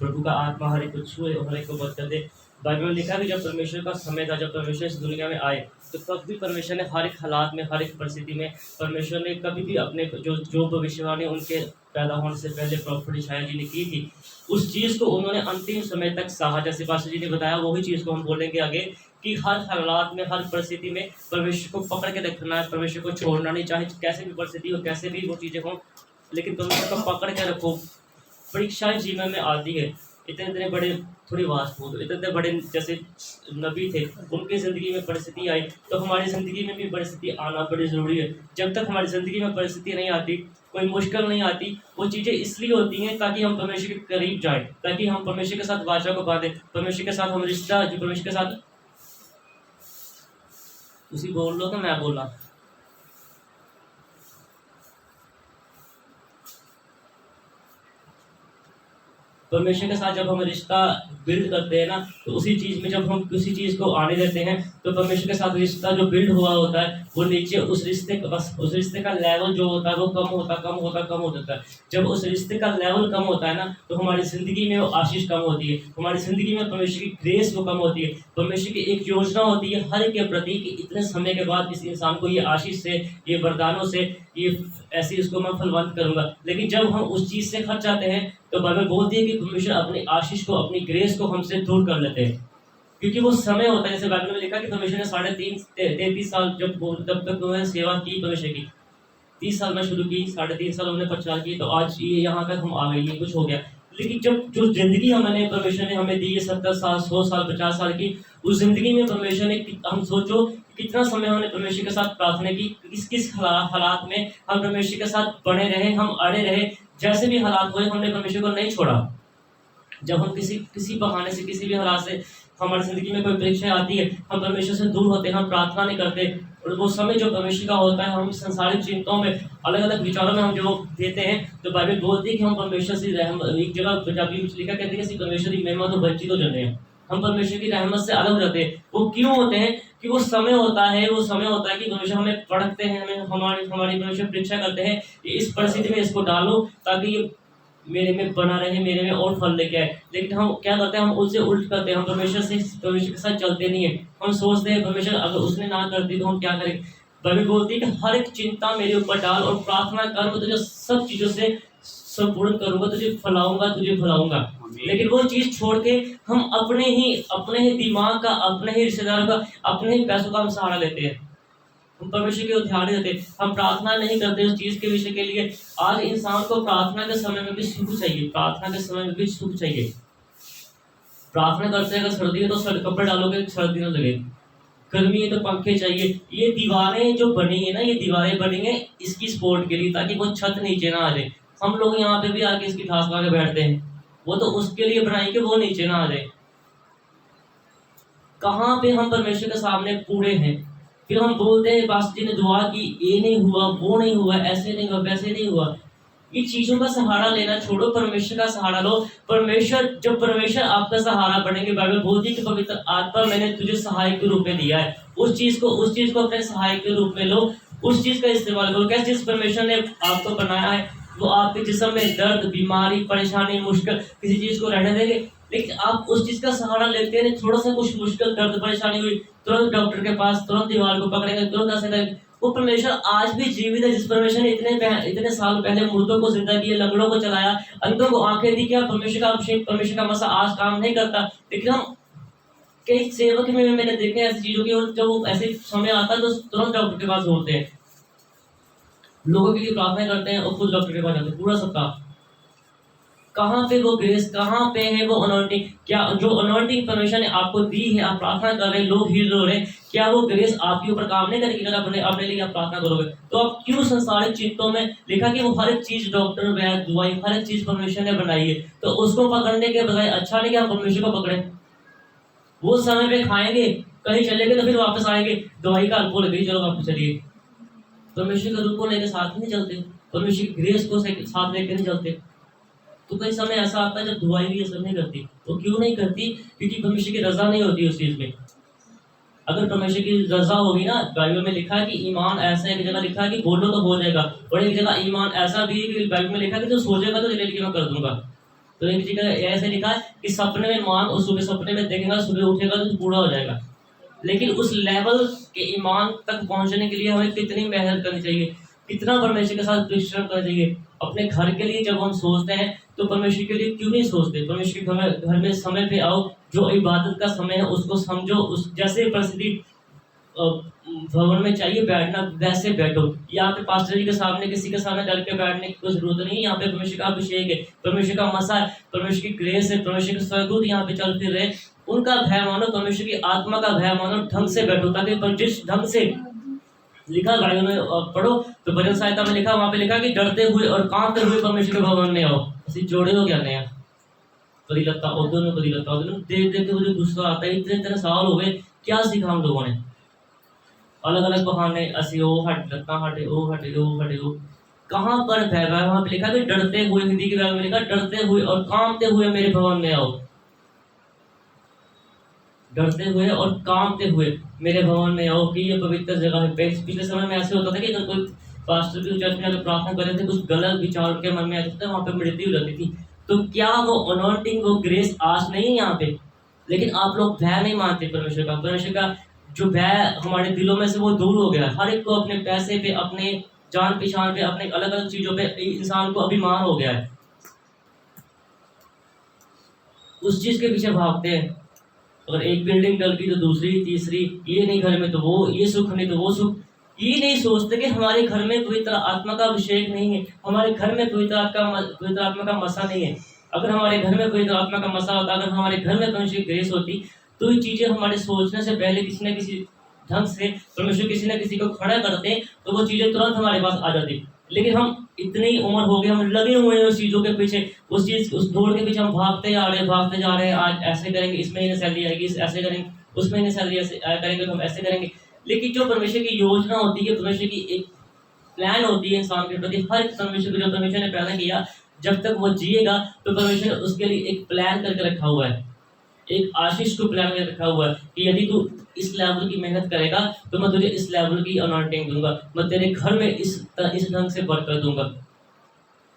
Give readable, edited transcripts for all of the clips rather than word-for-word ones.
प्रभु का आत्मा हर एक को छुए और हर एक को बच कर दे। बाइबल में लिखा है कि जब परमेश्वर का समय था, जब परमेश्वर इस दुनिया में आए, तो तब भी परमेश्वर ने हर एक हालात में, हर एक परिस्थिति में परमेश्वर ने कभी भी अपने जो भविष्यवाणी उनके पैदा होने से पहले प्रॉफिट यशायाह जी ने की थी, उस चीज़ को उन्होंने अंतिम समय तक सहा। जैसे पास्टर जी ने बताया, वही चीज़ को हम बोलेंगे आगे कि हर हालात में, हर परिस्थिति में परमेश्वर को पकड़ के रखना है, परमेश्वर को छोड़ना नहीं, चाहे कैसे भी परिस्थिति हो, कैसे भी वो चीज़ें हों, लेकिन परमेश्वर को पकड़ के रखो। परीक्षाएं जीवन में आती है, इतने इतने बड़े, थोड़ी वास्ट हो, इतने इतने बड़े जैसे नबी थे, उनकी ज़िंदगी में परिस्थिति आई, तो हमारी ज़िंदगी में भी परिस्थिति आना बड़ी ज़रूरी है। जब तक हमारी ज़िंदगी में परिस्थिति नहीं आती, कोई मुश्किल नहीं आती, वो चीज़ें इसलिए होती हैं ताकि हम परमेश्वर के करीब जाएं, ताकि हम परमेश्वर के साथ वाचा को बांधें, परमेश्वर के साथ हम रिश्ता, जो परमेश्वर के साथ, उसी बोल लो तो मैं बोल रहा, परमेश्वर के साथ जब हम रिश्ता बिल्ड करते हैं ना, तो उसी चीज़ में जब हम किसी चीज़ को आने देते हैं, तो परमेश्वर के साथ रिश्ता जो बिल्ड हुआ होता है, वो नीचे उस रिश्ते का लेवल जो होता है वो कम हो जाता है। जब उस रिश्ते का लेवल कम होता है ना, तो हमारी ज़िंदगी में वो आशीष कम होती है, हमारी ज़िंदगी में परमेश्वर की ग्रेस वो कम होती है। परमेश्वर की एक योजना होती है हर एक के प्रति कि इतने समय के बाद इस इंसान को ये आशीष से, ये वरदानों से, ये ऐसे इसको मैं फलवंत करूँगा। लेकिन जब हम उस चीज़ से हट जाते हैं, तो बाइबल बोलती है कि परमेश्वर अपनी आशीष को, अपनी ग्रेस को हमसे दूर कर लेते हैं, क्योंकि वो समय होता है। जैसे बाइबल में लिखा कि परमेश्वर ने 33 साल जब तक उन्होंने सेवा की, परमेश्वर की 30 साल में शुरू की, 3.5 साल उन्होंने प्रचार की, तो आज ये यहाँ तक हम आ गए, ये कुछ हो गया। लेकिन जब जो जिंदगी हमने परमेश्वर ने हमें दी है, 70 साल, 100 साल, 50 साल की, उस जिंदगी में परमेश्वर ने, हम सोचो कितना समय हमने परमेश्वर के साथ प्रार्थना की, किस हालात में हम परमेश्वर के साथ बने रहे, हम अड़े रहे, जैसे भी हालात हुए हमने परमेश्वर को नहीं छोड़ा। जब हम किसी बहाने से, किसी भी हालात से हमारी जिंदगी में कोई परीक्षा आती है, हम परमेश्वर से दूर होते हैं, हम प्रार्थना नहीं करते, और वो समय जो परमेश्वर का होता है, हम संसारिक चिंताओं में, अलग अलग विचारों में हम जो देते हैं, तो बाइबल बोलती है कि हम परमेश्वर से एक जगह पंजाबी में लिखा कहते हैं कि परमेश्वर की महिमा तो बच्ची तो जने हैं, हम परमेश्वर की रहमत से अलग रहते हैं। वो क्यों होते हैं? कि वो समय होता है कि परमेश्वर हमें पढ़ते हैं, हमें हमारी परमेश्वर परीक्षा करते हैं कि इस परिस्थिति में इसको डालो ताकि ये मेरे में बना रहे, मेरे में और फल लेके आए। लेकिन हम क्या करते हैं? हम उससे उल्ट करते हैं, हम परमेश्वर के साथ चलते नहीं है। हम सोचते हैं परमेश्वर अगर उसने ना कर दी तो हम क्या करें। बाइबल बोलती है कि हर एक चिंता मेरे ऊपर डाल और प्रार्थना कर, मैं तुझे सब चीज़ों से संपूर्ण करूंगा, तुझे फैलाऊंगा। लेकिन वो चीज़ छोड़ के हम अपने ही दिमाग का, अपने ही रिश्तेदारों का, अपने ही पैसों का हम सहारा लेते हैं। हम परमेश्वर के ध्यान नहीं देते, हम प्रार्थना नहीं करते उस चीज़ के विषय के लिए। आज इंसान को प्रार्थना के समय में भी सुख चाहिए, प्रार्थना करते हैं, अगर सर्दी है तो कपड़े डालोगे, सर्दी ना लगे, गर्मी है तो पंखे चाहिए। ये दीवारें जो बनी है ना, ये दीवारें बनी है इसकी सपोर्ट के लिए, ताकि वो छत नीचे ना आ जाए। हम लोग यहाँ पे भी आके इसकी ठास लगा के बैठते हैं, वो तो उसके लिए बनाई कि वो नीचे ना आ जाए। कहाँ पे हम परमेश्वर के सामने पूरे हैं, फिर हम बोलते हैं पास्टर जी ने दुआ की, ये नहीं हुआ, वो नहीं हुआ, ऐसे नहीं हुआ, वैसे नहीं हुआ। ये चीज़ों का सहारा लेना छोड़ो, परमेश्वर का सहारा लो। जब परमेश्वर आपका सहारा बनेंगे, बाइबल बोलती है कि पवित्र आत्मा मैंने तुझे सहायक के रूप में दिया है। उस चीज़ को अपने सहायक के रूप में लो, उस चीज़ का इस्तेमाल करो। कैसे जिस परमेश्वर ने आपको बनाया है, वो आपके जिस्म में दर्द, बीमारी, परेशानी, मुश्किल किसी चीज़ को रहने देंगे। लेकिन आप उस चीज़ का सहारा लेते हैं, थोड़ा सा कुछ मुश्किल, दर्द, परेशानी हुई, तुरंत डॉक्टर के पास, तुरंत दीवार को पकड़ेंगे, तुरंत ऐसे करेंगे। वो परमेश्वर आज भी जीवित है। जिस परमेश्वर ने इतने साल पहले मुर्दों को जिंदा किया, लंगड़ों को चलाया, अंधों को आंखें दी, क्या परमेश्वर का मसा आज काम नहीं करता? लेकिन हम कई सेवक में मैंने देखे ऐसी चीजों की, और जब वो ऐसे समय आता है तो तुरंत डॉक्टर के पास दौड़ते हैं, लोगों के लिए प्रार्थना करते हैं और खुद डॉक्टर के पास जाते हैं पूरा सप्ताह। कहाँ पे वो ग्रेस, कहाँ पे है वो अनॉइंटिंग? क्या जो अनॉइंटिंग परमेश्वर ने आपको दी है, आप प्रार्थना कर रहे हैं, लोग हील हो रहे हैं, क्या वो ग्रेस आपके ऊपर काम नहीं करेगी? अगर अपने लिए आप प्रार्थना करोगे तो आप क्यों संसारिक चिंतों में? लिखा कि वो हर एक चीज, डॉक्टर, वैद्य, दवाई, हर एक चीज परमेश्वर ने बनाई है, तो उसको पकड़ने के बजाय अच्छा नहीं कि हम परमेश्वर को पकड़े। वो समय पे खाएंगे, कहीं चले गए तो फिर वापस आएंगे, दवाई का अल्कोहल गई, चलो वापस चलिए। परमेश्वर के रूप को लेकर साथ नहीं चलते, परमेश्वर की ग्रेस को साथ लेकर नहीं चलते। तो कई समय ऐसा आता है जब दुआएं भी असर नहीं करती। तो क्यों नहीं करती? क्योंकि परमेश्वर की रजा नहीं होती उस चीज में। अगर परमेश्वर की रजा होगी ना, बाइबल में लिखा है कि ईमान ऐसा है, एक जगह लिखा है कि बोलो तो हो जाएगा, और एक जगह ईमान ऐसा भी है कि बाइबल में लिखा है कि जो सोचेगा तो मैं कर दूंगा। तो एक जगह ऐसे लिखा है कि सपने में मांग और सुबह सपने में देखेगा, सुबह उठेगा तो बूढ़ा हो जाएगा। लेकिन उस लेवल के ईमान तक पहुंचने के लिए हमें कितनी मेहनत करनी चाहिए, कितना परमेश्वर के साथ परिश्रम करना चाहिए। अपने घर के लिए जब हम सोचते हैं तो परमेश्वर के लिए क्यों नहीं सोचते? परमेश्वर के घर में समय पे आओ, जो इबादत का समय है उसको समझो, उस जैसे परिस्थिति भवन में चाहिए बैठना वैसे बैठो। यहाँ पे पास्टर जी के सामने किसी के सामने डर के बैठने की कोई जरूरत नहीं है। यहाँ पे परमेश्वर का अभिषेक है, परमेश्वर का मसा है, परमेश्वर की ग्रेस है, परमेश्वर के स्वर्गदूत यहाँ पे चल फिर रहे, उनका भय मानो, परमेश्वर की आत्मा का भय मानो, ढंग से बैठो, ताकि जिस ढंग से लिखा बाइबल में पढ़ो तो भजन सहायता में लिखा, वहां पे लिखा कि डरते हुए और कांपते हुए परमेश्वर के भवन में आओ। ਅਸੀਂ जोड़े हो क्या नया कभी लगता उधर में, कभी लगता उधर में, देख देख के मुझे गुस्सा आता है। इतने इतने साल हो गए, क्या सीखा हम लोगों ने? अलग अलग बहाने, असी ओ हट लगता हटे ओ हटे ओ हटे ओ, कहाँ पर भय? वहां पे लिखा कि डरते हुए, हिंदी की बाइबल में लिखा डरते हुए और कांपते हुए मेरे भवन में आओ। डरते हुए और कांपते हुए मेरे भवन में आओ कि ये पवित्र जगह है। पिछले समय में ऐसे होता था कि अगर कोई पास्टर भी चर्च में अगर प्रार्थना कर रहे थे, कुछ गलत विचार के मन में आते थे, वहां पे मृत्यु लगती थी। तो क्या वो अनॉइंटिंग, वो ग्रेस आज नहीं है यहाँ पे? लेकिन आप लोग भय नहीं मानते परमेश्वर का। परमेश्वर का जो भय हमारे दिलों में से वो दूर हो गया। हर एक को अपने पैसे पे, अपने जान पहचान पे, अपने अलग अलग चीजों पे इंसान को अभिमान हो गया है, उस चीज के पीछे भागते हैं। और एक बिल्डिंग डल गई तो दूसरी तीसरी, ये नहीं घर में तो वो, ये सुख नहीं तो वो सुख। ये नहीं सोचते कि हमारे घर में पवित्र आत्मा का अभिषेक नहीं है, हमारे घर में पवित्र आत्मा का मसा नहीं है। अगर हमारे घर में पवित्र आत्मा का मसा होता, अगर हमारे घर में परमेश्वर की ग्रेस होती, तो ये चीजें हमारे सोचने से पहले किसी न किसी ढंग से परमेश्वर किसी न किसी को खड़ा करते, तो वो चीजें तुरंत हमारे पास आ जाती। लेकिन हम इतनी उम्र हो गई, हम लगे हुए हैं उस चीजों के पीछे, उस दौड़ के पीछे हम भागते जा रहे हैं। आज ऐसे करेंगे, इस महीने सैलरी आएगी, ऐसे करेंगे, उस महीने सैलरी ऐसे करेंगे तो हम ऐसे करेंगे। लेकिन जो परमेश्वर की योजना होती है, परमेश्वर की एक प्लान होती है इंसान के प्रति, हर परमेश्वर को जो परमेश्वर ने पैदा किया, जब तक वो जिएगा तो परमेश्वर ने उसके लिए एक प्लान करके रखा हुआ है, एक आशीष को प्लान करके रखा हुआ है कि यदि तू इस लेवल की मेहनत करेगा तो मैं तुझे इस लेवल की अनॉइंटिंग दूंगा, मैं तेरे घर में इस ढंग से बरकत दूंगा,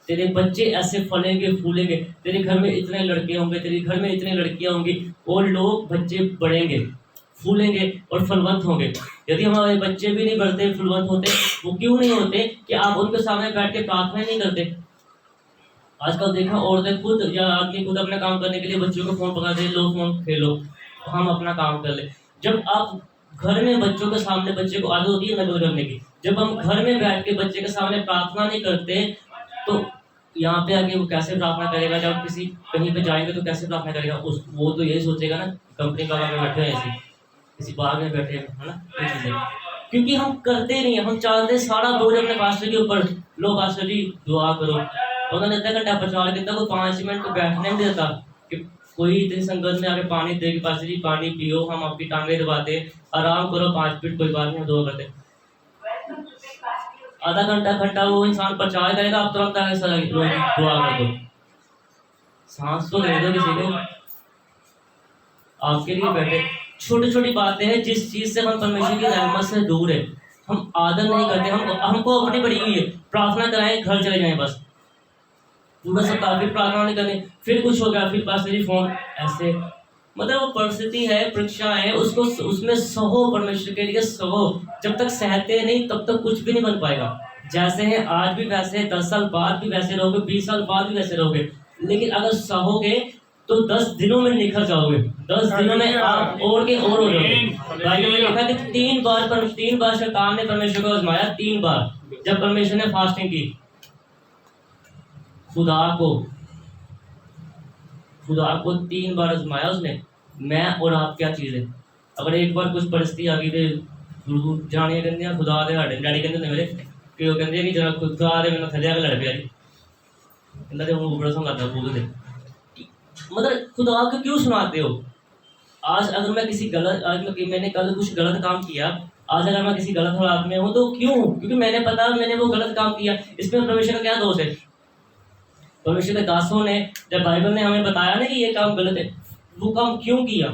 तेरे बच्चे ऐसे फलेंगे फूलेंगे, तेरे घर में इतने लड़के होंगे, तेरे घर में इतनी लड़कियां होंगी, और लोग बच्चे बढ़ेंगे, फूलेंगे और फलवंत होंगे। यदि हमारे बच्चे भी नहीं बढ़ते, फलवंत होते, वो क्यों नहीं होते कि आप उनके सामने बैठ के प्रार्थना नहीं करते? आजकल देखा औरतें खुद या आदमी खुद अपना काम करने के लिए बच्चों को फोन पकड़ा दे, लो फोन खेलो, हम अपना काम कर ले। जब आप घर में बच्चों के सामने, बच्चे को आदत होती है नकल करने की, जब हम घर में बैठ के बच्चे के सामने प्रार्थना नहीं करते तो यहाँ पे आके वो कैसे प्रार्थना करेगा? जब किसी कहीं पे जाएंगे तो कैसे प्रार्थना करेगा? वो तो यही सोचेगा ना, कंपनी का में बैठे हैं, ऐसे किसी बाग में बैठे हैं, है ना? क्योंकि हम करते नहीं, हम चाहते सारा बोझ अपने पास्टर के ऊपर, लो पास्टर जी दुआ करो, उन्होंने इतना घंटा प्रचार किया, कोई 5 मिनट को बैठने नहीं देता कि कोई इतनी संगत में आके पानी देगी, पास्टर जी पानी पियो, हम आपकी टांगे दबाते, आराम करो 5 मिनट, कोई बात नहीं, दुआ करते। आधा घंटा वो इंसान प्रचार करेगा, आप तुरंत ऐसा दुआ कर दो, सांस तो ले दो किसी को, आपके लिए बैठे। छोटी छोटी बातें हैं जिस चीज से हम परमेश्वर की रहमत से दूर है, हम आदर नहीं करते। हमको अपनी पड़ी हुई है, प्रार्थना कराएं घर चले जाएं, बस पूरा सप्ताह फिर प्रार्थना नहीं करनी, फिर कुछ हो गया, फिर पास फोन, ऐसे मतलब वो परिस्थिति है, परीक्षा है, उसको उसमें सहो, परमेश्वर के लिए सहो। जब तक सहते नहीं तब तक कुछ भी नहीं बन पाएगा। जैसे है आज भी वैसे, 10 साल बाद भी वैसे रहोगे, 20 साल बाद भी वैसे रहोगे, लेकिन अगर सहोगे तो 10 दिनों में निखर जाओगे, 10 दिनों में आप और के और हो जाओगे। बाइबल में लिखा कि 3 बार शैतान ने परमेश्वर को आजमाया, 3 बार जब परमेश्वर ने फास्टिंग की। खुदा को 3 बार आजमाया उसने, मैं और आप क्या चीज़ है। अगर एक बार कुछ परिस्थिति आ गई तो जानिए कहते खुदा दे साडे डैडी कहते मेरे कि वो कहते कि जरा खुदा दे मैंने थले आके लड़ पिया जी, कहते वो बड़ा समझाता बोलते, मतलब खुदा को क्यों सुनाते हो? आज अगर मैं किसी मैंने कल कुछ गलत काम किया, आज अगर मैं किसी गलत हालात में हूँ तो क्यों? क्योंकि मैंने पता मैंने वो गलत काम किया, इसमें परमेश्वर का क्या दोष है? परमेश्वर के दासों ने, जब बाइबल ने हमें बताया ना कि ये काम गलत है, वो काम क्यों किया?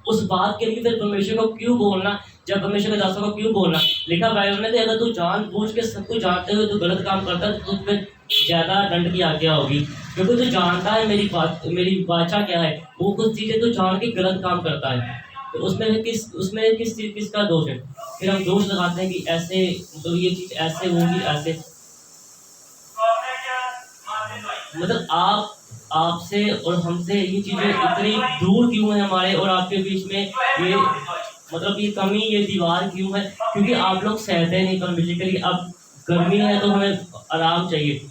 उस बात के लिए फिर परमेश्वर को क्यों बोलना? जब परमेश्वर के दासों को क्यों बोलना? लिखा बाइबल में, अगर तू जानबूझ के सब कुछ जानते हुए तू गलत काम करता है तो फिर ज्यादा दंड की आज्ञा होगी। क्योंकि जो जानता है मेरी वाचा क्या है, वो कुछ चीजें तो जान के गलत काम करता है, तो उसमें किसका दोष है? फिर हम दोष लगाते हैं कि ऐसे, मतलब ये चीज ऐसे होगी, ऐसे। मतलब आपसे और हमसे ये चीजें इतनी दूर क्यों है हमारे और आपके बीच में, ये मतलब ये कमी, ये दीवार क्यों है? क्योंकि आप लोग सहते नहीं परमिशन के लिए। अब गर्मी है तो हमें आराम चाहिए।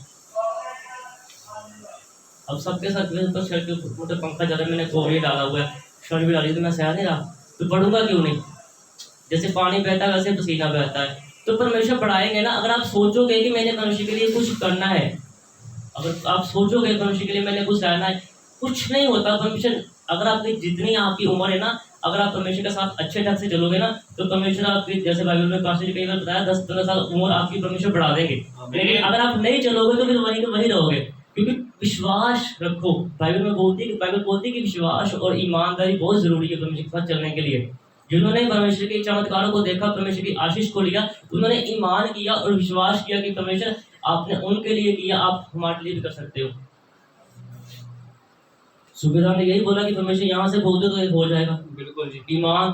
अब सबके साथ तो शर्ट के मतलब पंखा ज़्यादा मैंने कोहरे डाला हुआ है, शर्ट भी डाली, तो मैं सह नहीं रहा, तो बढ़ूंगा क्यों नहीं? जैसे पानी बहता है वैसे पसीना बहता है, तो परमेश्वर बढ़ाएंगे ना। अगर आप सोचोगे कि मैंने परमेश्वर के लिए कुछ करना है, अगर आप सोचोगे परमेश्वर के लिए मैंने कुछ रहना है, कुछ नहीं होता। परमेश्वर, अगर आपकी जितनी आपकी उम्र है ना, अगर आप परमेश्वर के साथ अच्छे ढंग से चलोगे ना, तो परमेश्वर आपकी, जैसे बाइबल में पास्टर कई बार बताया, 10-15 साल उम्र आपकी परमेश्वर बढ़ा देंगे। लेकिन अगर आप नहीं चलोगे तो फिर वहीं के वहीं रहोगे, क्योंकि विश्वास रखो। बाइबल बोलती है कि विश्वास और ईमानदारी बहुत जरूरी है परमेश्वर के साथ चलने के लिए। जिन्होंने परमेश्वर के चमत्कारों को देखा, परमेश्वर की आशीष को लिया, उन्होंने ईमान किया और विश्वास किया कि परमेश्वर आपने उनके लिए किया, आप हमारे लिए भी कर सकते हो। सूबेदार ने यही बोला कि परमेश्वर यहाँ से बोल दो तो ये हो जाएगा। बिल्कुल जी। ईमान,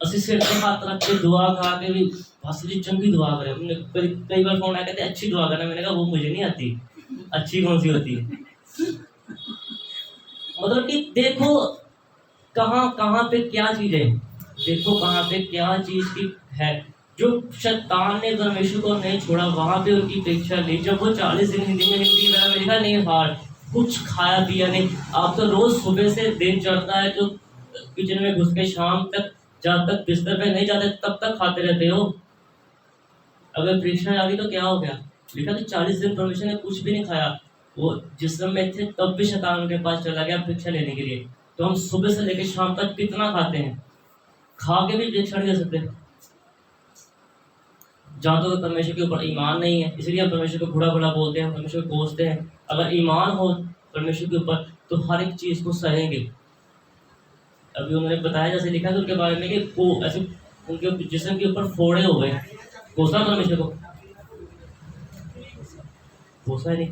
असि सिर पे हाथ रख के दुआ करा के भी भाषी चंगी दुआ करे। उन्होंने कई बार फोन आया, कहते अच्छी दुआ करना। मैंने कहा वो मुझे नहीं आती, अच्छी कौन सी होती है? मतलब कि देखो कहाँ पे क्या चीज है, देखो कहाँ पे क्या चीज की है। जो शैतान ने परमेश्वर को नहीं छोड़ा, वहां पे उनकी परीक्षा ली। जब वो 40 दिन हिंदी में लिखा नहीं हार, कुछ खाया पिया नहीं। आप तो रोज सुबह से दिन चढ़ता है, जो किचन में घुस के शाम तक, जब तक बिस्तर पे नहीं जाते तब तक खाते रहते हो। अगर परीक्षा आ गई तो क्या हो गया? लिखा तो 40 दिन परमेश्वर ने कुछ भी नहीं खाया। वो जिस्म में थे तब भी शैतान उनके पास चला गया परीक्षा लेने के लिए। तो हम सुबह से लेकर शाम तक कितना खाते हैं, खा के भी परीक्षा नहीं दे सकते। जहाँ तो परमेश्वर के ऊपर ईमान नहीं है, इसलिए हम परमेश्वर को बुरा बोलते हैं, परमेश्वर को कोसते हैं। अगर ईमान हो परमेश्वर के ऊपर तो हर एक चीज को सहेंगे। अभी उन्होंने बताया, जैसे लिखा था उनके बारे में कि वो ऐसे उनके जिस्म के ऊपर फोड़े हो गए। कोसा परमेश्वर को? कोसा नहीं।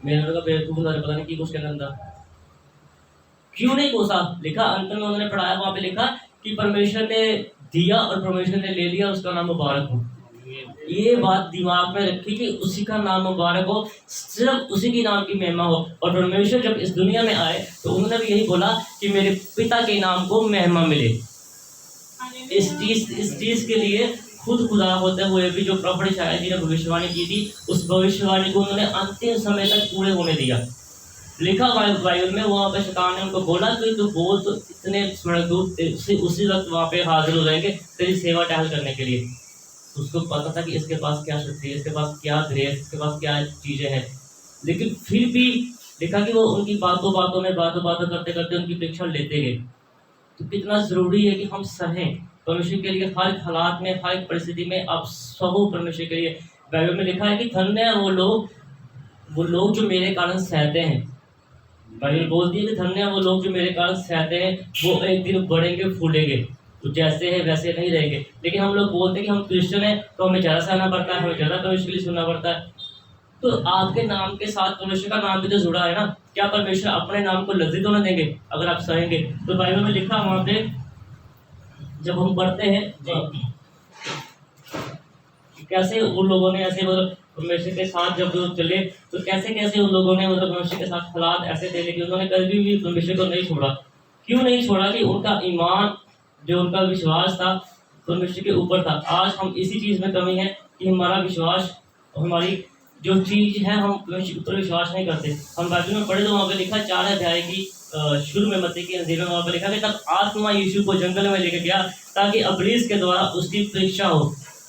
मेरे लगा बेवकूफ पता नहीं की कुछ कहना था, क्यों नहीं कोसा? लिखा अंत में उन्होंने पढ़ाया, वहां पे लिखा कि परमेश्वर ने दिया और परमेश्वर ने ले लिया, उसका नाम मुबारक हो। ये बात दिमाग में रखी कि उसी का नाम मुबारक हो, सिर्फ उसी की नाम की महिमा हो। और परमेश्वर जब इस दुनिया में आए तो उन्होंने भी यही बोला कि मेरे पिता के नाम को महिमा मिले। इस चीज के लिए खुद खुदा होते हुए भी जो प्रॉफिट शायद जी ने भविष्यवाणी की थी, उस भविष्यवाणी को उन्होंने अंतिम समय तक पूरे होने दिया। लिखा बाइबल में, वहां पे शैतान ने उनको बोला कि तू बोल तो इतने स्वर्गदूत उसी वक्त वहां पे हाजिर हो जाएंगे तेरी सेवा टहल करने के लिए। उसको पता था कि इसके पास क्या शक्ति है, इसके पास क्या ग्रेस, इसके पास क्या चीजें हैं। लेकिन फिर भी लिखा कि वो उनकी बातों करते करते उनकी परीक्षा लेते गए। तो कितना जरूरी है कि हम सहें परमेश्वर के लिए हर हालात में, हर परिस्थिति में। आप सहो परमेश्वर के लिए। बाइबल में लिखा है कि धन्य है वो लोग जो मेरे कारण सहते हैं। बाइबल बोलती है कि धन्य है वो लोग जो मेरे कारण सहते हैं, वो एक दिन बढ़ेंगे, फूलेंगे। तो जैसे है वैसे नहीं रहेंगे। लेकिन हम लोग बोलते हैं कि हम क्रिश्चियन हैं तो हमें ज़्यादा सहना पड़ता है, हमें ज़्यादा परमेश्वर के लिए सुनना पड़ता है। तो आपके नाम के साथ परमेश्वर का नाम भी तो जुड़ा है ना। क्या परमेश्वर अपने नाम को लज्जित होने देंगे अगर आप सहेंगे? तो बाइबल में लिखा वहाँ पे, जब हम पढ़ते हैं कैसे उन लोगों ने ऐसे मतलब परमेश्वर के साथ जब वो चले, तो कैसे उन लोगों ने मतलब परमेश्वर के साथ हालात ऐसे थे, लेकिन उन्होंने कभी भी परमेश्वर को नहीं छोड़ा। क्यों नहीं छोड़ा? कि उनका ईमान, जो उनका विश्वास था परमेश्वर के ऊपर था। आज हम इसी चीज़ में कमी है कि हमारा विश्वास, हमारी जो चीज़ है, हम परमेश्वर के ऊपर विश्वास नहीं करते। हम बाइबल में पढ़े तो वहाँ पे लिखा 4 अध्याय की शुरू में मत्ती की अंजीर में वहाँ पे लिखा कि तब आत्मा यीशु को जंगल में लेकर गया ताकि अबलीस के द्वारा उसकी परीक्षा हो।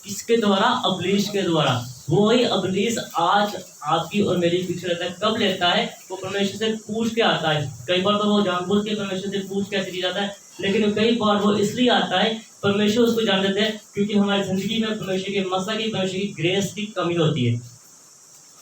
किसके द्वारा? अबलीस के द्वारा। वही अबलीस आज आपकी और मेरी परीक्षा लेता है। कब लेता है? वो परमेश्वर से पूछ के आता है। कई बार तो वो जानबूझ के परमेश्वर से पूछ के ऐसे चीज आता है, लेकिन कई बार वो इसलिए आता है, परमेश्वर उसको जान देते हैं क्योंकि हमारी जिंदगी में परमेश्वर की मसा की, परमेश्वर की ग्रेस की कमी होती है।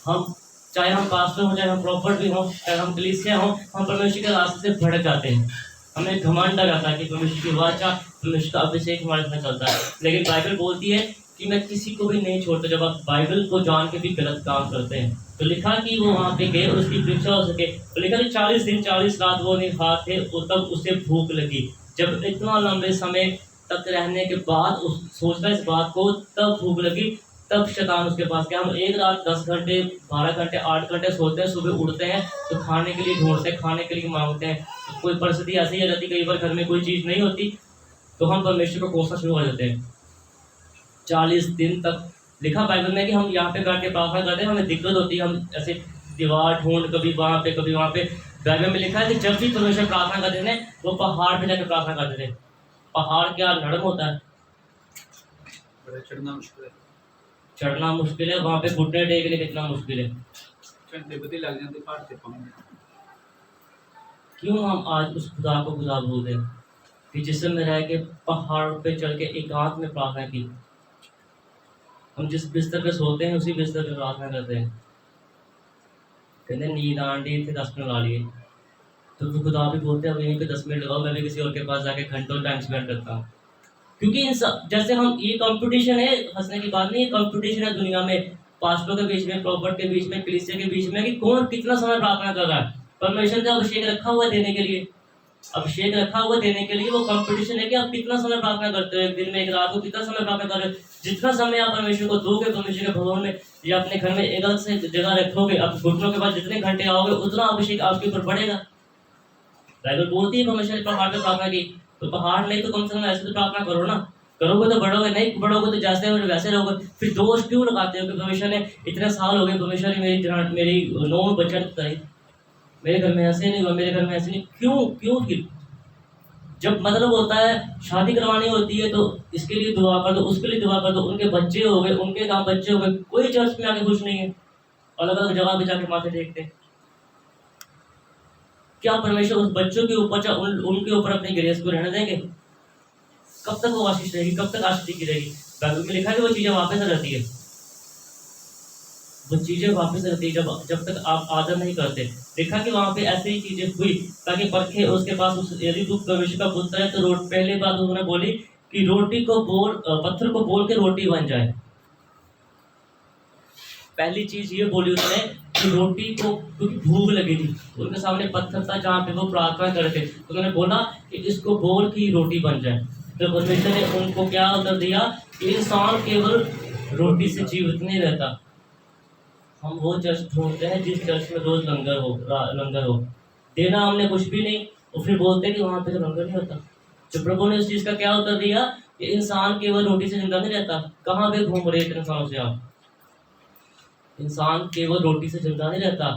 हम चाहे हम पास्टर हों, चाहे हम प्रॉफिट भी हों, चाहे हम कलीसिया हों, हम परमेश्वर के रास्ते से भटक जाते हैं। हमें घमंड आ जाता है कि परमेश्वर की वाचा, परमेश्वर का अभिषेक हमारे साथ चलता है। लेकिन बाइबल बोलती है कि मैं किसी को भी नहीं छोड़ता। जब आप बाइबल को जान के भी गलत काम करते हैं तो लिखा कि वो वहाँ पे गए और उसकी परीक्षा हो सके, तो लिखा कि 40 दिन 40 रात वो नहीं खा थे और तब उसे भूख लगी। जब इतना लंबे समय तक रहने के बाद उस सोचता इस बात को, तब भूख लगी, तब शैतान उसके पास गया। हम एक रात 10 घंटे 12 घंटे 8 घंटे सोते हैं, सुबह उठते हैं तो खाने के लिए ढूंढते हैं, खाने के लिए मांगते हैं। तो कोई परिस्थिति ऐसी ही आ जाती, कई बार घर में कोई चीज़ नहीं होती तो हम परमेश्वर को कोसना शुरू हो जाते हैं। 40 दिन तक लिखा बाइबल में कि हम यहाँ पे बैठ के प्रार्थना करते हैं, हमें दिक्कत होती है, हम ऐसे दीवार ढूंढ कभी वहाँ पे कभी वहाँ पे। बाइबल में लिखा है कि जब भी परमेश्वर प्रार्थना करते थे वो पहाड़ पे जाकर प्रार्थना करते थे। पहाड़ क्या नरम होता है, चढ़ना मुश्किल है, चढ़ना मुश्किल है, वहाँ पे घुटने टेकने कितना मुश्किल है। घंटे बदे लग जाते पहाड़ पे पहुंचने। क्यों हम आज उस खुदा को खुदा बोलते हैं कि जिसम में रह के पहाड़ पे चढ़ के एकांत में प्रार्थना की। हम जिस बिस्तर पे सोते हैं उसी बिस्तर पे प्रार्थना करते हैं। कहते हैं नींद आंटी थे 10 मिनट ला लिए, तो फिर खुदा भी बोलते हैं अब यहीं पे 10 मिनट लगाओ, मैं भी किसी और के पास जाके घंटों टाइम स्पेंड करता हूँ। क्योंकि इन सब जैसे हम, ये कंपटीशन है, हंसने की बात नहीं, ये कंपटीशन है दुनिया में, पास्टरों के बीच में, प्रॉफिट के बीच में, कलीसिया के बीच में, कि कौन कितना समय प्रार्थना कर रहा है। परमेश्वर का अभिषेक रखा हुआ है देने के लिए, अभिषेक रखा हुआ देने के लिए, वो कंपटीशन है कि आप कितना समय प्रार्थना करते हो, एक दिन में एक रात को कितना समय प्रार्थना कर रहे हो। जितना समय आप परमेश्वर को दोगे, परमेश्वर के भवन में या अपने घर में एक अलग से जगह रखोगे, आप घुटनों के बाद जितने घंटे आओगे उतना अभिषेक आपके ऊपर बढ़ेगा। बाइबल बोलती है परमेश्वर ने पहाड़ पे प्रार्थना की, तो पहाड़ नहीं तो कम से कम ऐसे तो प्रार्थना करो ना, करोगे तो बढ़ोगे, नहीं बढ़ोगे तो जैसे हो वैसे रहोगे। फिर दोष क्यों लगाते हो कि परमेश्वर ने इतने साल हो गए, परमेश्वर ने मेरी 9 बचत करी, मेरे घर में ऐसे नहीं हुआ, मेरे घर में ऐसे नहीं, क्यों फिर जब मतलब होता है शादी करवानी होती है तो इसके लिए दुआ कर दो, उसके लिए दुआ कर दो, उनके बच्चे हो गए, उनके काम बच्चे हो गए, कोई चर्च में आके खुश नहीं है, अलग अलग जगह पे जाके माथे टेकते हैं। क्या परमेश्वर उस बच्चों के ऊपर उनके ऊपर अपनी ग्रेस को रहने देंगे? कब तक वो आशीष रहेगी, कब तक आशीष की रहेगी? बाइबल में लिखा है कि वो चीजें वापस रहती है, वो चीजें वापस रहती है जब तक आप आदर नहीं करते। देखा कि वहां पे ऐसी ही चीजें हुई ताकि परखे उसके पास यदि तू परमेश्वर का पुत्र है तो पहले बात उन्होंने बोली कि रोटी को पत्थर को बोल के रोटी बन जाए। पहली चीज ये बोली उसने कि रोटी को, क्योंकि भूख लगी थी, उनके सामने पत्थर था जहाँ पे वो प्रार्थना कर रहे थे, तो उन्होंने बोला कि इसको बोल की रोटी बन जाए। तो परमेश्वर ने उनको क्या उत्तर दिया कि इंसान केवल रोटी से जीवित नहीं रहता। हम वो चर्च ढूंढते हैं जिस चर्च में रोज लंगर हो, देना हमने कुछ भी नहीं, और फिर बोलते हैं कि वहां पे तो लंगर नहीं होता। तो प्रभु ने उस चीज का क्या उत्तर दिया कि इंसान केवल रोटी से जिंदा नहीं रहता। कहाँ पे घूम रहे थे इंसानों से आप? इंसान केवल रोटी से जिंदा नहीं रहता।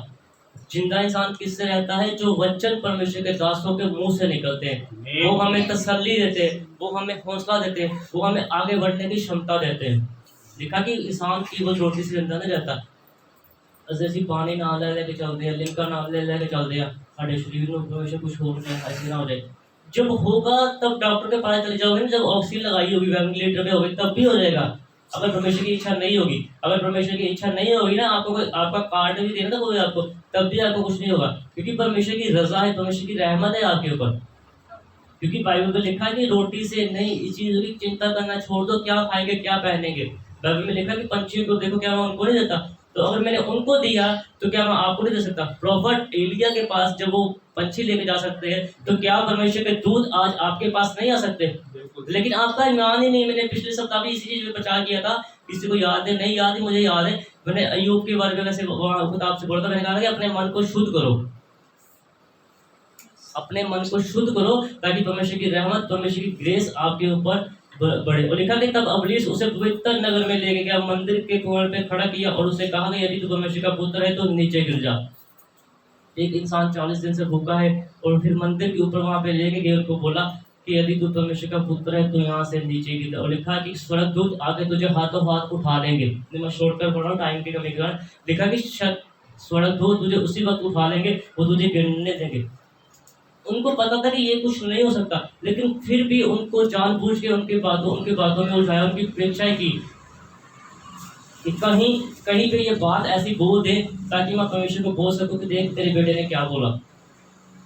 जिंदा इंसान किससे रहता है? जो वचन परमेश्वर के दासों के मुंह से निकलते हैं। वो हमें तसल्ली देते हैं, वो हमें हौसला देते हैं, वो हमें आगे बढ़ने की क्षमता देते हैं। लिखा कि इंसान केवल रोटी से जिंदा नहीं रहता। ਅਸੀਂ ਪਾਣੀ ਨਾਲ ਲੈ ਕੇ चलते हैं, लिमका नाल ले के चलते हैं, हमारे शरीर में हमेशा कुछ हो ऐसे ना हो जाए। जब होगा तब डॉक्टर के पास चले जाओगे ना, जब ऑक्सीजन लगाई होगी, वेंटिलेटर पे होगी, तब भी हो जाएगा। अगर परमेश्वर की इच्छा नहीं होगी, अगर परमेश्वर की इच्छा नहीं होगी ना, आपको आपका कार्ड भी देना कोई आपको, तब भी आपको कुछ नहीं होगा, क्योंकि परमेश्वर की रजा है, परमेश्वर की रहमत है आपके ऊपर। क्योंकि बाइबल में लिखा है कि रोटी से नहीं, इस चीज की चिंता करना छोड़ दो, क्या खाएंगे क्या पहनेंगे। बाइबल में लिखा कि पंछियों को देखो, क्या मैं उनको नहीं देता? तो अगर मैंने उनको दिया तो क्या मैं आपको नहीं दे सकता? प्रॉफिट एलिया के पास जब वो पंछी लेके जा सकते हैं, तो क्या परमेश्वर के दूध आज आपके पास नहीं आ सकते? लेकिन आपका ईमान ही नहीं। मैंने पिछले सप्ताह भी इसी चीज में प्रचार किया था, किसी को याद है नहीं याद है, मुझे याद है, मैंने अय्यूब के बारे में वैसे किताब से बोला था, मैंने कहा कि अपने मन को शुद्ध करो, अपने मन को शुद्ध करो, ताकि परमेश्वर की रहमत, परमेश्वर की ग्रेस आपके ऊपर बढ़े। और लिखा कि तब अबलीस उसे पवित्र नगर में लेके गया, मंदिर के कोने पे खड़ा किया और उसे कहा कि यदि तू परमेश्वर का पुत्र है तो नीचे गिर जा। एक इंसान 40 दिन से भूखा है और फिर मंदिर के ऊपर वहां पे लेके गए, उनको बोला कि यदि तू परमेश्वर का पुत्र है तो यहाँ से नीचे गिर जा। और लिखा कि स्वर्गदूत आके तुझे हाथों हाथ उठा लेंगे। मैं शॉर्टकट पढ़ रहा हूँ टाइम की कमी के कारण। लिखा कि स्वर्गदूत तुझे उसी वक्त उठा लेंगे, वो तुझे गिरने देंगे। उनको पता था कि ये कुछ नहीं हो सकता, लेकिन फिर भी उनको जानबूझ के उनके बातों में उठाया, उनकी परीक्षाएं की कि कहीं पे ये बात ऐसी बोल दे ताकि मैं परमेश्वर को बोल सकूं कि देख तेरे बेटे ने क्या बोला,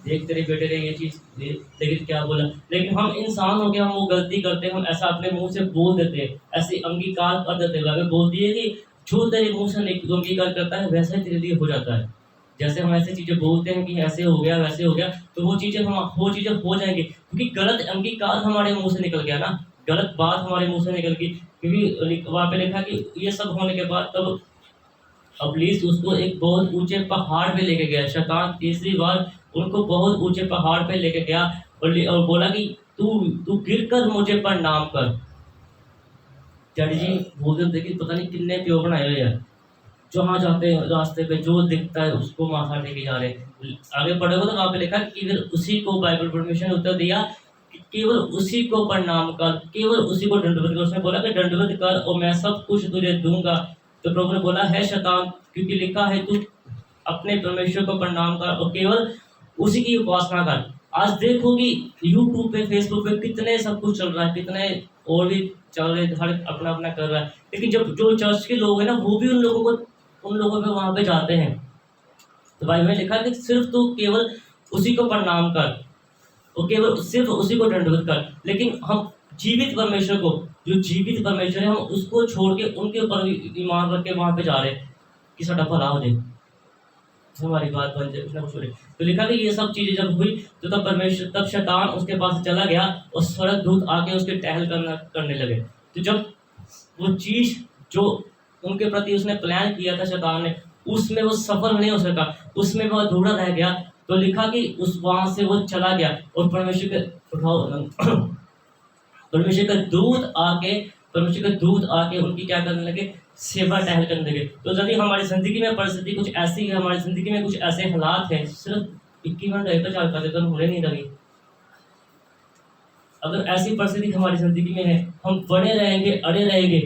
देख तेरे बेटे ने ये चीज लेकिन क्या बोला। लेकिन हम इंसान हो के हम वो गलती करते हैं, हम ऐसा अपने मुंह से बोल देते हैं, ऐसे अंगीकार कर देते हैं। बोलती है कि जो तेरे मुंह से अंगीकार करता है वैसा ही तेरे लिए हो जाता है। जैसे हम ऐसी चीजें बोलते हैं कि ऐसे हो गया वैसे हो गया, तो वो चीजें हो जाएंगी, क्योंकि गलत अंगीकार हमारे मुंह से निकल गया ना, गलत बात हमारे मुंह से निकल गई, क्योंकि वहां पे लिखा कि ये सब होने के बाद तब अब्लीस उसको एक बहुत ऊंचे पहाड़ पे लेके गया। शैतान तीसरी बार उनको बहुत ऊंचे पहाड़ पे लेके गया और बोला कि तू तू गिर कर मुझे प्रणाम कर। डैडी जी बोलते थे कि पता नहीं कितने प्यो बनाए हुए हैं, जहाँ जाते हैं रास्ते पे जो दिखता है उसको माथा टेके जा रहे हैं। आगे पढ़ोगे तो वहां पे लिखा कि केवल उसी को बाइबल परमिशन उत्तर दिया कि केवल उसी को प्रणाम कर, केवल उसी को दंडवत कर। उसने बोला कि दंडवत कर और मैं सब कुछ तुझे दूंगा। तो प्रभु ने बोला है शैतान, क्योंकि लिखा है तू अपने परमेश्वर को प्रणाम कर और केवल उसी की उपासना कर। आज देखो कि यूट्यूब पे फेसबुक पे कितने सब कुछ चल रहा है, कितने और भी चल रहे, हर अपना अपना कर रहा है, लेकिन जब जो चर्च के लोग हैं ना वो भी उन लोगों पे वहां पे जाते हैं। तो बाइबल में लिखा है कि सिर्फ तू केवल उसी को प्रणाम कर और केवल सिर्फ उसी को दंडवत कर। लेकिन हम जीवित परमेश्वर को, जो जीवित परमेश्वर है, हम उसको छोड़ के उनके ऊपर ईमान रख के वहां पे जा रहे हैं कि साडा भला हो जाए, हमारी बात बन जाए, कुछ ना कुछ हो जाए। तो लिखा कि ये सब चीजें जब हुई तो तब शैतान उसके पास चला गया और स्वर्गदूत आके उसके टहल करने लगे। तो जब वो चीज जो उनके प्रति उसने प्लान किया था शैतान ने, उसमें वो सफल नहीं हो सका, उसमें वो अधूरा रह गया, तो लिखा कि उस वहां से वो चला गया और परमेश्वर के दूत आके उनकी क्या करने लगे, सेवा टहल करने लगे। तो यदि हमारी जिंदगी में परिस्थिति कुछ ऐसी है, हमारी जिंदगी में कुछ ऐसे हालात हैं, सिर्फ 21 मिनट रहे तो चाल पाते तो होने नहीं लगे। अगर ऐसी परिस्थिति हमारी जिंदगी में है, हम बने रहेंगे, अड़े रहेंगे,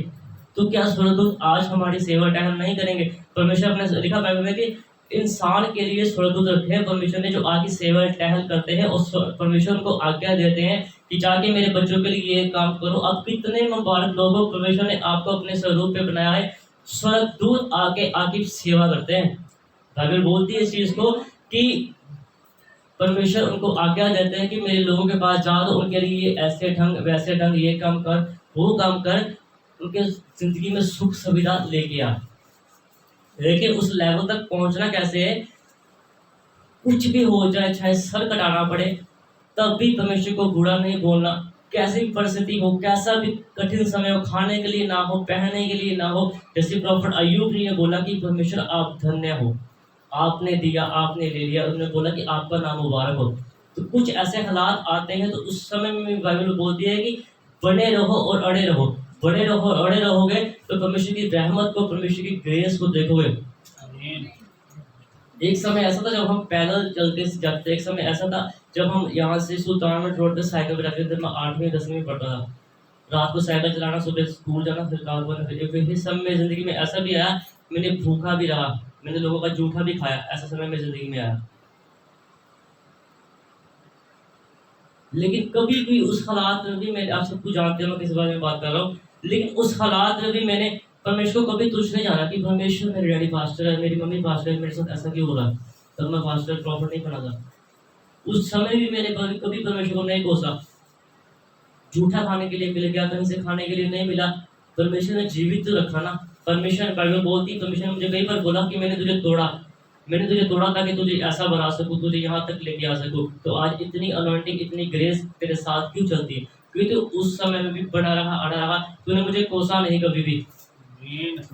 तो क्या स्वर्गदूत आज हमारी सेवा टहल नहीं करेंगे? परमेश्वर अपने लिखा बाइबल में कि इंसान के लिए स्वर्गदूत रखे हैं परमेश्वर ने, जो आगे सेवा टहल करते हैं और परमेश्वर को आज्ञा देते हैं कि जाके मेरे बच्चों के लिए ये काम करो। अब कितने मुबारक लोगों परमेश्वर ने आपको अपने स्वरूप पे बनाया है, स्वर्गदूत आके सेवा करते हैं। बाइबल बोलती है इस चीज को कि परमेश्वर उनको आज्ञा देते हैं कि मेरे लोगों के पास जाओ तो उनके लिए ऐसे ढंग वैसे ढंग, ये काम कर वो काम कर, उनके जिंदगी में सुख सुविधा लेके आ। लेकिन उस लेवल तक पहुंचना कैसे है? कुछ भी हो जाए, चाहे सर कटाना पड़े, तब भी परमेश्वर को बुरा नहीं बोलना। कैसी भी परिस्थिति हो, कैसा भी कठिन समय हो, खाने के लिए ना हो, पहनने के लिए ना हो, जैसे प्रॉफिट अय्यूब ने बोला कि परमेश्वर आप धन्य हो, आपने दिया, आपने ले लिया। उन्होंने बोला कि आपका नाम मुबारक हो। तो कुछ ऐसे हालात आते हैं तो उस समय में बाइबल बोलती है कि बने रहो और अड़े रहो। बड़े रहो, अड़े रहोगे तो परमेश्वर की रहमत को, परमेश्वर की ग्रेस को देखोगे। एक समय ऐसा था जब हम पैदल चलते जाते, एक समय ऐसा था जब हम यहाँ से सुल्तानगंज रोड पे साइकिल पे जाते थे। मैं 8वीं 10वीं में पढ़ता था, रात को साइकिल चलाना, सुबह स्कूल जाना, फिर काम करना। फिर इस समय मेरी जिंदगी में ऐसा भी आया, मैंने भूखा भी रहा, मैंने लोगों का जूठा भी खाया, ऐसा समय मेरी जिंदगी में आया। लेकिन कभी भी उस हालात में भी, मैंने, आप सब कुछ जानते हो मैं किस बारे में बात कर रहा हूँ, लेकिन उस हालात में भी मैंने परमेश्वर को कभी तुझ नहीं जाना कि परमेश्वर मेरे डैडी पास्टर है, मेरी मम्मी पास्टर है, मेरे साथ ऐसा क्यों हो रहा है, तब मैं पास्टर प्रॉफिट नहीं बना था। उस समय भी मैंने कभी परमेश्वर को नहीं कोसा। जूठा खाने के लिए मिल गया, कहीं से खाने के लिए नहीं मिला, परमेश्वर ने जीवित तो रखा ना। परमेश्वर बाइबल बोलती, परमेश्वर ने मुझे कई बार बोला कि मैंने तुझे तोड़ा ताकि तुझे ऐसा बना सकूं, तुझे यहाँ तक लेके आ सकूं। तो आज इतनी अनॉइंटिंग, इतनी ग्रेस तेरे साथ क्यों चलती है? क्योंकि तो उस समय में भी बना रहा, अड़ा रहा, तूने मुझे कोसा नहीं कभी भी।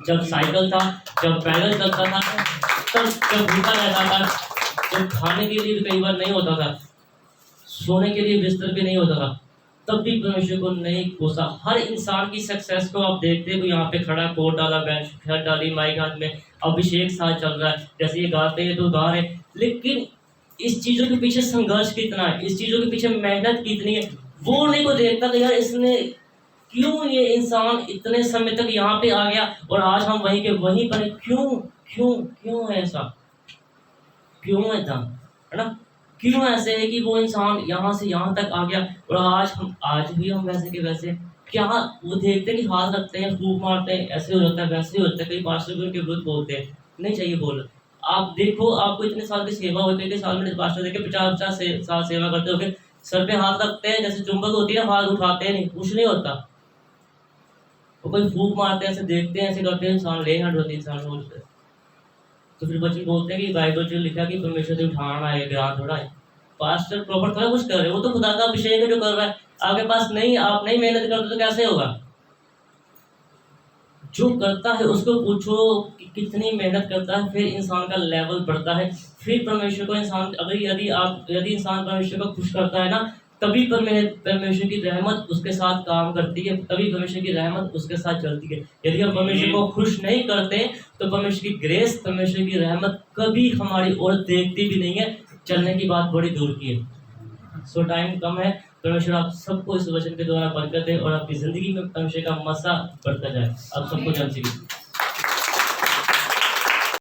जब साइकिल था, जब पैदल चलता था, तब जब भूखा रहता था, जब खाने के लिए भी कई बार नहीं होता था, सोने के लिए बिस्तर भी नहीं होता था, तब भी परमेश्वर को नहीं कोसा। हर इंसान की सक्सेस को आप देखते हो, यहाँ पे खड़ा, कोट डाला, बेंच शर्ट डाली, माइक हाथ में, अभिषेक साथ चल रहा है, जैसे ये गाते हैं तो गा रहे, लेकिन इस चीजों के पीछे संघर्ष कितना है, इस चीजों के पीछे मेहनत कितनी है, वो नहीं को देखता कि यार इसने क्यों, ये इंसान इतने समय तक यहाँ पे आ गया और आज हम वहीं के वहीं पर, क्यों है ऐसा, क्यों है था, है ना? क्यों ऐसे है कि वो इंसान यहाँ से यहाँ तक आ गया और आज भी हम वैसे के वैसे। क्या वो देखते हैं कि हाथ रखते हैं, फूंक मारते हैं, ऐसे हो जाता है, वैसे हो जाता है, कई पास्टर भी उनके विरुद्ध बोलते हैं, नहीं चाहिए बोल। आप देखो, आपको इतने साल की सेवा होती है, साल में पास्टर देखे 50 साल सेवा करते हो, सर पे हाथ रखते हैं, जैसे चुंबक होती है, हाथ उठाते हैं, नहीं, कुछ नहीं होता। वो कोई फूक मारते हैं, ऐसे देखते हैं, ऐसे करते हैं, इंसान ले हट होती इंसान सोचते। तो फिर बच्चे बोलते हैं कि बाइबल जो लिखा कि परमेश्वर से उठाना है, गिरान थोड़ा है। पास्टर प्रॉपर थोड़ा कुछ कर रहे, वो तो खुदा का अभिषेक है जो कर रहा है। आपके पास नहीं, आप नहीं मेहनत करते तो कैसे होगा? जो करता है उसको पूछो कि कितनी मेहनत करता है, फिर इंसान का लेवल बढ़ता है। फिर परमेश्वर को इंसान यदि इंसान परमेश्वर को खुश करता है ना, तभी परमेश्वर की रहमत उसके साथ काम करती है, तभी परमेश्वर की रहमत उसके साथ चलती है। यदि हम परमेश्वर को खुश नहीं करते तो परमेश्वर की ग्रेस, परमेश्वर की रहमत कभी हमारी ओर देखती भी नहीं है। चलने की बात बड़ी दूर की है। सो टाइम कम है। परमेश्वर आप सबको इस वचन के द्वारा बरकत दे और आपकी जिंदगी में परमेश्वर का मसा बढ़ता जाए। आप सबको जल्द